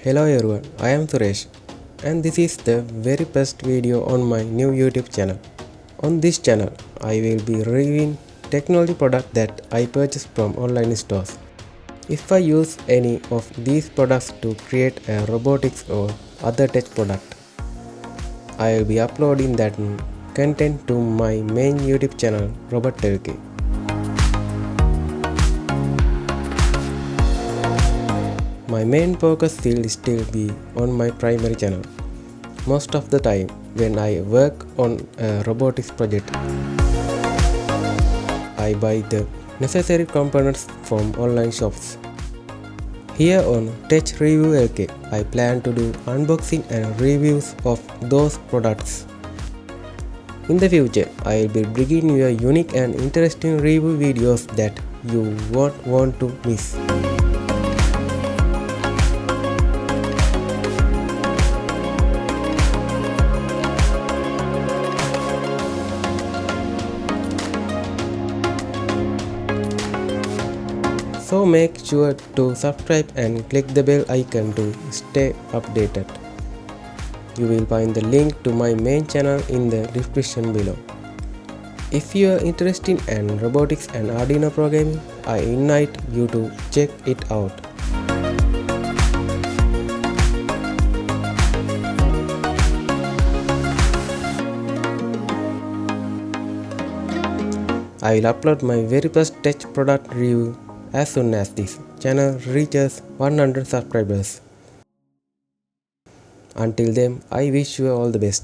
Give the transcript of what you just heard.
Hello everyone, I am Suresh and this is the very first video on my new YouTube channel. On this channel, I will be reviewing technology products that I purchased from online stores. If I use any of these products to create a robotics or other tech product, I will be uploading that content to my main YouTube channel Robotics. My main focus will still be on my primary channel. Most of the time when I work on a robotics project, I buy the necessary components from online shops. Here on Tech Review LK, I plan to do unboxing and reviews of those products. In the future, I will be bringing you a unique and interesting review videos that you won't want to miss. So make sure to subscribe and click the bell icon to stay updated. You will find the link to my main channel in the description below. If you are interested in robotics and Arduino programming, I invite you to check it out. I will upload my very first tech product review as soon as this channel reaches 100 subscribers. Until then, I wish you all the best.